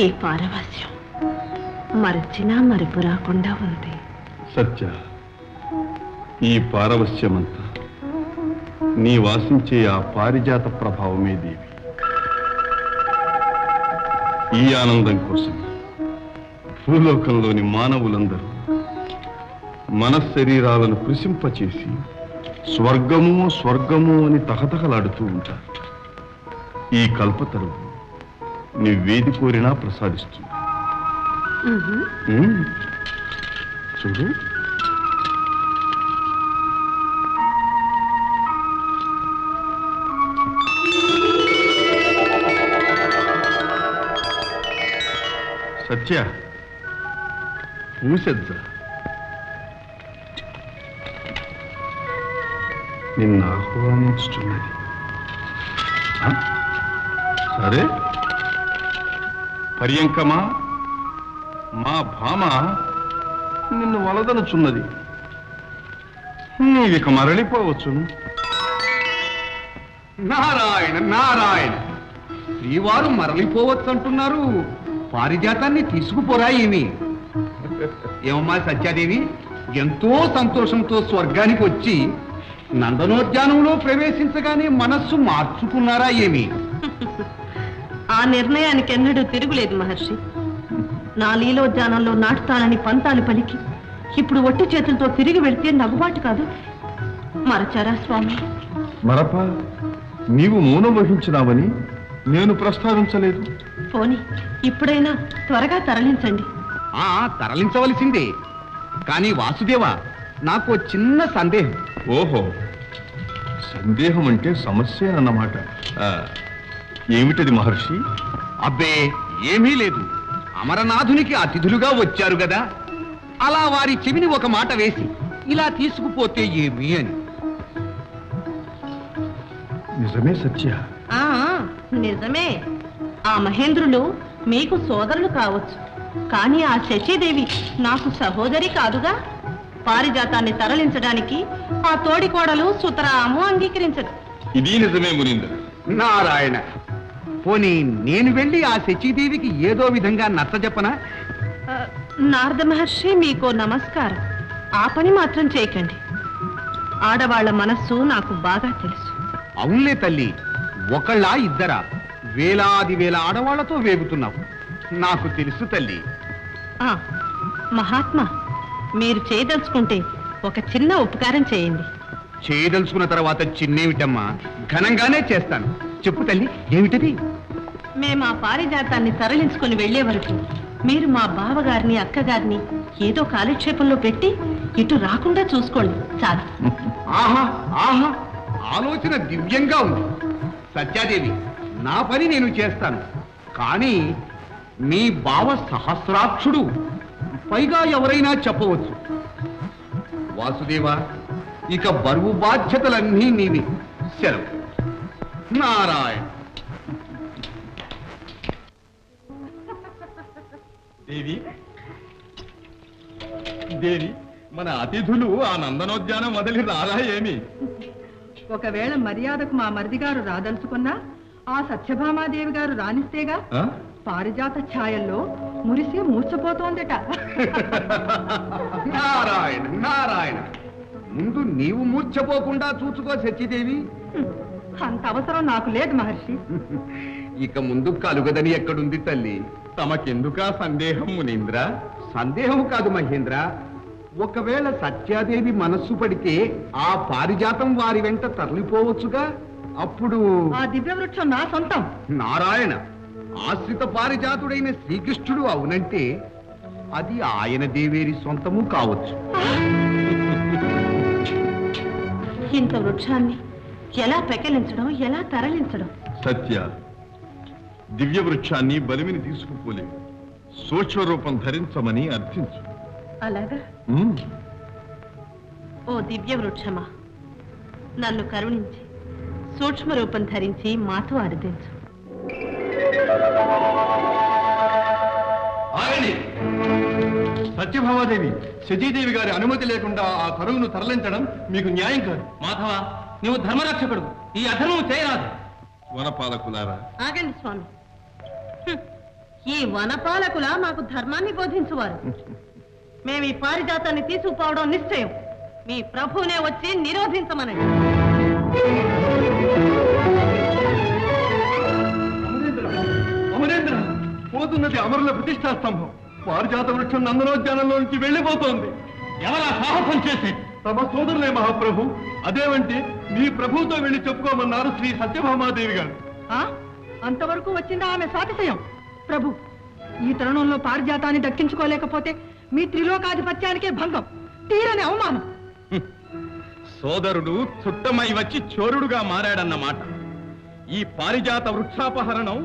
ఈ పారవస్యం మరచినా మరుపు రాకుండా ఉంది. సత్య, ఈ పారవస్యమంతా నీ వాసించే ఆ పారిజాత ప్రభావమే దేవి. ఈ ఆనందం కోసం భూలోకంలోని మానవులందరూ మనశ్శరీరాలను కృషింపచేసి స్వర్గము స్వర్గము అని తహతహలాడుతూ ఉంటారు. ఈ కల్పతరువు నువ్వేది కోరినా ప్రసాదిస్తుంది. చూడు, సత్య, పూసెజ్జ నిన్ను ఆహ్వానించుతున్నది. సరే, పర్యంకమా, మా భామ నిన్ను వలదనుచున్నది. నీవిక మరలిపోవచ్చును. నారాయణ నారాయణ, శ్రీవారు మరలిపోవచ్చు అంటున్నారు. పారిజాతాన్ని తీసుకుపోరా ఏమి? ఏమమ్మా సత్యాదేవి, ఎంతో సంతోషంతో స్వర్గానికి వచ్చి నందనోద్యానంలో ప్రవేశించగానే మనస్సు మార్చుకున్నారా ఏమి? ఆ నిర్ణయానికి ఎన్నడూ తిరుగులేదు మహర్షి. నా లీలోద్యానంలో నాటుతానని పంతాలు పలికి ఇప్పుడు ఒట్టి చేతులతో తిరిగి వెళితే నగుబాటు కాదు. మరచారా స్వామి? మరప, నీవు మౌనం వహించినావని నేను ప్రస్తావించలేదు. పోనీ ఇప్పుడైనా త్వరగా తరలించండి. తరలించవలసిందే. కానీ వాసుదేవా, నాకు చిన్న సందేహం. ఓహో, సందేహం అంటే సమస్యేనన్నమాట. ఏమిటది మహర్షి? అబ్బే, ఏమీ లేదు. అమరనాథునికి అతిథులుగా వచ్చారు గదా, అలా వారి చెవిని ఒక మాట వేసి ఇలా తీసుకుపోతే ఏమి అని. నిజమే సత్య. నిజమే. ఆ మహేంద్రులు మీకు సోదరులు కావచ్చు, కానీ ఆ శచీదేవి నాకు సహోదరి కాదుగా. పారిజాతాన్ని తరలించడానికి ఆ తోడికోడలు సుతరాము అంగీకరించదు. ఇది నిజమే మునీంద్ర. నారాయణ, పోనీ నేను వెళ్ళి ఆ శచీదేవికి ఏదో విధంగా నచ్చజెప్పనా? నారద మహర్షి, మీకు నమస్కారం. ఆ పని మాత్రం చేయకండి. ఆడవాళ్ల మనస్సు నాకు బాగా తెలుసు. అవునులే తల్లి, ఒకళ్ళ ఇద్దరా? వేలాది వేల ఆడవాళ్లతో వేగుతున్నావు. నాకు తెలుసు తల్లి. మహాత్మా, మీరు చేయదలుచుకుంటే ఒక చిన్న ఉపకారం చేయండి. చేయదలుచుకున్న తర్వాత చిన్నేమిటమ్మా, ఘనంగానే చేస్తాను. చెప్పు తల్లి, ఏమిటది? మేము ఆ పారిజాతాన్ని తరలించుకొని వెళ్లే వరకు మీరు మా బావగారిని అక్కగారిని ఏదో కాలక్షేపంలో పెట్టి ఇటు రాకుండా చూసుకోండి చాలు. ఆహా ఆహా, ఆలోచన దివ్యంగా ఉంది. సత్యాదేవి, నా పని నేను చేస్తాను. కానీ మీ బావ సహస్రాక్షుడు, పైగా ఎవరైనా చెప్పవచ్చు. వాసుదేవా, ఇక బరువు బాధ్యతలన్నీ నీవి. సెలవు. నారాయణ. దేవి, దేవి, మన అతిథులు ఆ నందనోద్యానం వదిలి రారా ఏమి? ఒకవేళ మర్యాదకు మా మరిది గారు రాదలుచుకున్నా ఆ సత్యభామాదేవి గారు రానిస్తేగా. పారిజాత ఛాయల్లో మురిసి మూర్చపోతోందట. నారాయణ నారాయణ, ముందు నీవు మూర్ఛపోకుండా చూసుకో సత్యదేవి. అంత అవసరం నాకు లేదు మహర్షి. ఇక ముందు కలుగదని ఎక్కడుంది తల్లి? తమకెందుకా సందేహం మునీంద్ర? సందేహం కాదు మహేంద్ర, ఒకవేళ సత్యాదేవి మనస్సు పడితే ఆ పారిజాతం వారి వెంట తరలిపోవచ్చుగా. అప్పుడు ఆ దివ్య వృక్షం నా సొంతం. నారాయణ, ఆశ్రిత పారిజాతుడైన శ్రీకృష్ణుడు అవునంటే అది ఆయన దేవేరి సొంతము కావచ్చు. ఇంత వృక్షాన్ని ఎలా పెకలించడం, ఎలా తరలించడం? సత్య, దివ్య వృక్షాన్ని బలిమిని తీసుకుపోలేవు. సూక్ష్మ రూపం ధరించమని అర్థించు. అలాగా? ఓ దివ్య వృక్షమా, నన్ను కరుణించి సూక్ష్మ రూపం ధరించి మాతో అర్థించు. ఆగండి. సత్యభామాదేవి, శచీదేవి గారి అనుమతి లేకుండా ఆ తరువును తరలించడం మీకు న్యాయం కాదు. మాధవ, నువ్వు ధర్మరక్షకుడు, ఈ అధర్మం చేయరాదు. వనపాలకులారా, ఆగండి స్వామి. ఈ వనపాలకుల మాకు ధర్మాన్ని బోధించువారు. మేము ఈ పారిజాతాన్ని తీసుకుపోవడం నిశ్చయం. మీ ప్రభువునే వచ్చి నిరోధించమనండి. అమరేంద్ర, పోతున్నది అమరుల ప్రతిష్టా స్తంభం. పారిజాత వృక్షం నందనోద్యానంలో నుంచి వెళ్ళిపోతోంది. ఎవరా సాహసం చేసే? తమ సోదరులే మహాప్రభు. అదేమంటే మీ ప్రభువుతో వెళ్ళి చెప్పుకోమన్నారు శ్రీ సత్యభామాదేవి గారు. అంతవరకు వచ్చిందా ఆమె సాతిశయం? ప్రభు, ఈ తరుణంలో పారిజాతాన్ని దక్కించుకోలేకపోతే మీ త్రిలోకాధిపత్యానికే భంగం, తీరని అవమానం. సోదరుడు చుట్టమై వచ్చి చోరుడుగా మారాడన్నమాట. ఈ పారిజాత వృక్షాపహరణం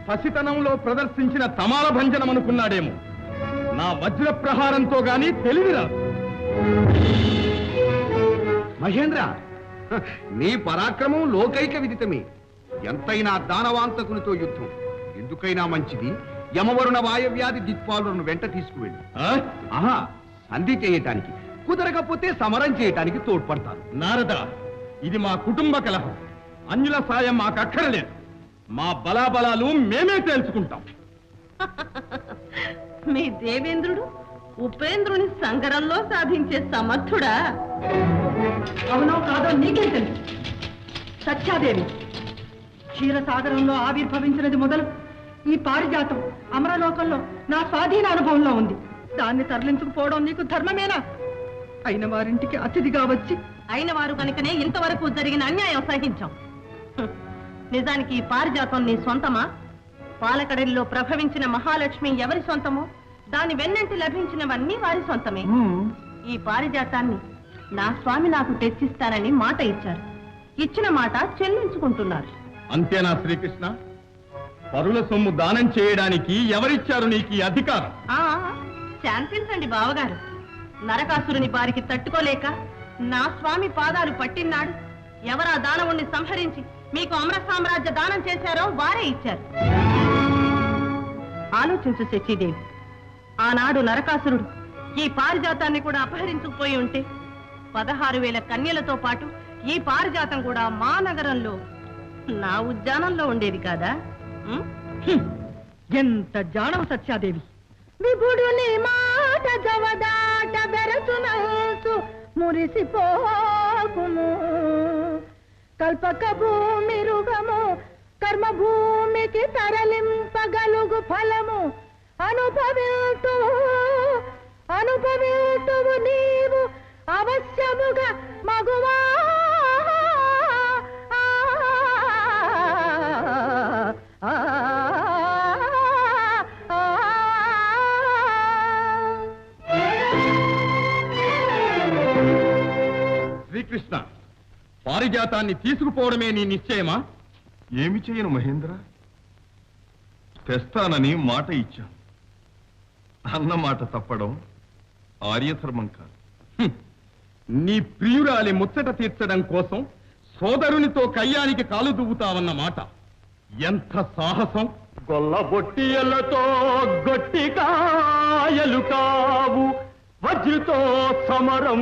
పసితనంలో ప్రదర్శించిన తమాల భంజనం అనుకున్నాడేమో. నా వజ్ర ప్రహారంతో గాని తెలివిరాదు. మహేంద్ర, నీ పరాక్రమం లోకైక విదితమే. ఎంతైనా దానవాంతకునితో యుద్ధం. ఎందుకైనా మంచిది యమవరుణ వాయవ్యాధి దిక్పాలులను వెంట తీసుకువెళ్ళి సంధి చేయటానికి, కుదరకపోతే సమరం చేయటానికి తోడ్పడతాను. నారద, ఇది మా కుటుంబ కలహం. అన్యుల సాయం మాకు అక్కరలేదు. మా బలాబలాలు మేమే తేల్చుకుంటాం. మీ దేవేంద్రుడు ఉపేంద్రుని సంగరంలో సాధించే సమర్థుడా? అవునో కాదో నీకేం తెలుసు? సత్యాదేవి క్షీరసాగరంలో ఆవిర్భవించినది మొదలు ఈ పారిజాతం అమరలోకంలో నా స్వాధీన అనుభవంలో ఉంది. దాన్ని తరలించుకుపోవడం నీకు ధర్మమేనా? అయిన వారింటికి అతిథిగా వచ్చి అయిన వారు కనుకనే ఇంతవరకు జరిగిన అన్యాయం సహించాం. నిజానికి ఈ పారిజాతం నీ సొంతమా? పాలకడలిలో ప్రభవించిన మహాలక్ష్మి ఎవరి సొంతమో దాని వెన్నంటి లభించినవన్నీ వారి సొంతమే. ఈ పారిజాతాన్ని నా స్వామి నాకు తెచ్చిస్తారని మాట ఇచ్చారు. ఇచ్చిన మాట చెల్లించుకుంటున్నారు. అంతేనా శ్రీకృష్ణ? పరుల సొమ్ము దానం చేయడానికి ఎవరిచ్చారు నీకు ఈ అధికారం? శాంతించండి బావగారు. నరకాసురుని బారికి తట్టుకోలేక నా స్వామి పాదాలు పట్టినాడు. ఎవరా దానవుణ్ణి సంహరించి మీకు అమర సామ్రాజ్య దానం చేశారో వారే ఇచ్చారు. ఆలోచించు శచీదేవి, ఆనాడు నరకాసురుడు ఈ పారిజాతాన్ని కూడా అపహరించుకుపోయి ఉంటే 16,000 కన్యలతో పాటు ఈ పారిజాతం కూడా మా నగరంలో నా ఉద్యానంలో ఉండేది కాదా? ఎంత జానం సత్యాదేవి! విభుడుని మాట జవదాట బెరసునసు మురిసిపోకుము. కల్పక భూమి రుగము కర్మ భూమికి తరలింపగలుగు ఫలము అనుభవింతువు నీవు అవశ్యముగా మగువా. శ్రీకృష్ణ, పారిజాతాన్ని తీసుకుపోవడమే నీ నిశ్చయమా? ఏమి చేయను మహేంద్ర, తెస్తానని మాట ఇచ్చాను. అన్న మాట తప్పడం ఆర్యధర్మం కాదు. నీ ప్రియురాలి ముచ్చట తీర్చడం కోసం సోదరునితో కయ్యానికి కాలు దువ్వుతావన్న మాట ఎంత సాహసం! గొల్లబొట్టియలతో గొట్టికాయలు కావు వజ్రతో సమరం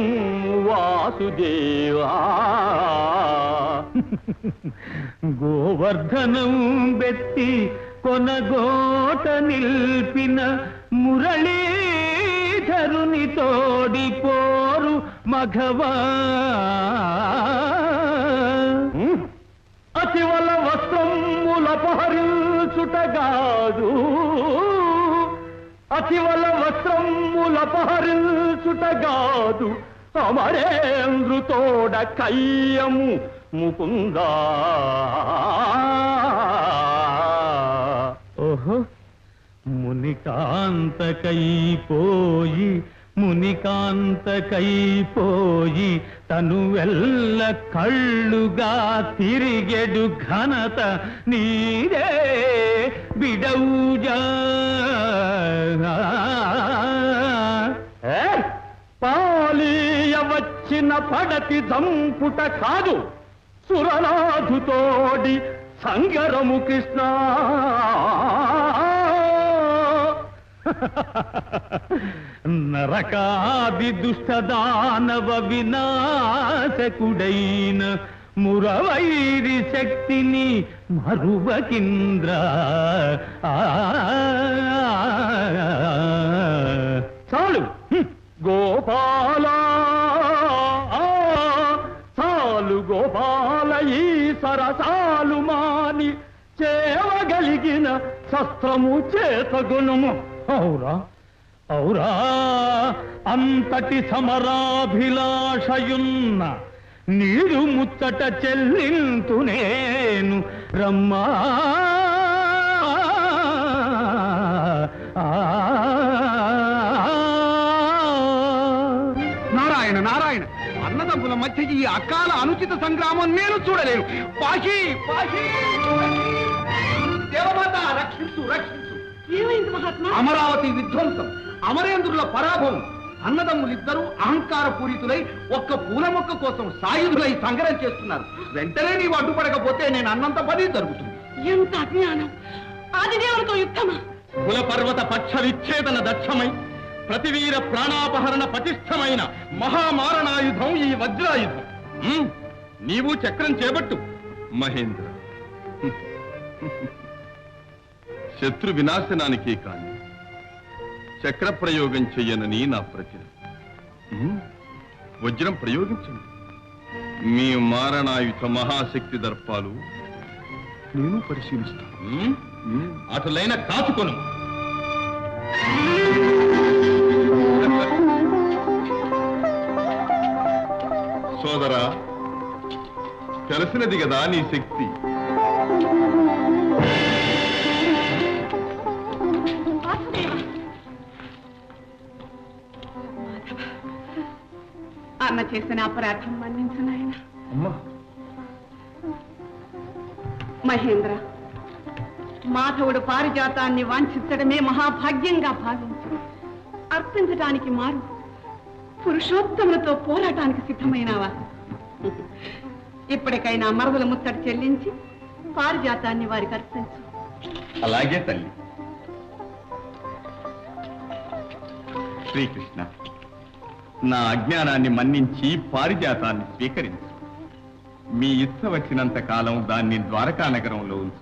వాసుదేవా. గోవర్ధనం బెత్తి కొనగోట నిల్పిన మురళీధరుని తోడిపోరు మఘవా. అతివల వస్త్రములపహరించుటగాదు, అతివల వస్త్రములపహరించుటగాదు అమరేంద్రుతోడ కయ్యము ముకుందా. ఓహో, మునికాంతకైపోయి మునికాంతకైపోయి తను వెల్ల కళ్ళుగా తిరిగెడు ఘనత నీరే బిడౌజా. పాలీయ వచ్చిన పడతి జంపుట కాదు, సురనాథుతోడి సంగరము కృష్ణ. నరకాది దుష్టదానవ వినాశకుడైన మురవైరి శక్తిని మరువకింద్ర. చాలు గోపాల, చాలు గోపాల, ఈ సరసాలు మాని చేవగలిగిన శస్త్రము చేతగుణము. ఔరా ఔరా, అంతటి సమరాభిలాషయున్న నీరు ముచ్చట చెల్లింతు నేను రమ్మా. నారాయణ నారాయణ, అన్నదమ్ముల మధ్య ఈ అకాల అనుచిత సంగ్రామం నేను చూడలేను. పాషి పాషి, దేవమాత రక్షించు రక్షించు. ఏమైంది మహాత్మా? అమరావతి విధ్వంసం, అమరేంద్రుల పరాభవం. అన్నదమ్ములిద్దరూ అహంకార పూరితులై ఒక్క పూల మొక్క కోసం సాయుధులై సంగ్రహం చేస్తున్నారు. వెంటనే నీవు అడ్డుపడకపోతే నేను అన్నంత పని జరుగుతుంది. ఎంత అజ్ఞానం! ఆదిదేవులతో యుద్ధమా? కుల పర్వత పక్ష విచ్ఛేదన దక్షమై ప్రతివీర ప్రాణాపహరణ పటిష్టమైన మహామారణాయుధం ఈ వజ్రాయుధం. నీవు చక్రం చేపట్టు మహేంద్ర. శత్రు వినాశనానికే కాని చక్ర ప్రయోగం చెయ్యనని నా ప్రతిజ్ఞ. వజ్రం ప్రయోగించండి. మీ మారణాయుధ మహాశక్తి దర్పాలు నేను పరిశీలిస్తాను. అటులైన కాచుకొను. సోదరా, తెలిసినది కదా నీ శక్తి. అన్న చేసిన అపరాధం మన్నించు నాయన. అమ్మా, మహేంద్ర, మాధవుడు పారిజాతాన్ని వాంఛించడమే మహాభాగ్యంగా భావించు. అర్పించటానికి మారు పురుషోత్తములతో పోరాటానికి సిద్ధమైనవా? ఇప్పటికైనా మరదల ముత్తడి చెల్లించి పారిజాతాన్ని వారికి అర్పించు. అలాగే తల్లి. శ్రీకృష్ణ, నా అజ్ఞానాన్ని మన్నించి పారిజాతాన్ని స్వీకరించు. మీ ఇచ్చ వచ్చినంత కాలం దాన్ని ద్వారకా నగరంలో ఉంచు.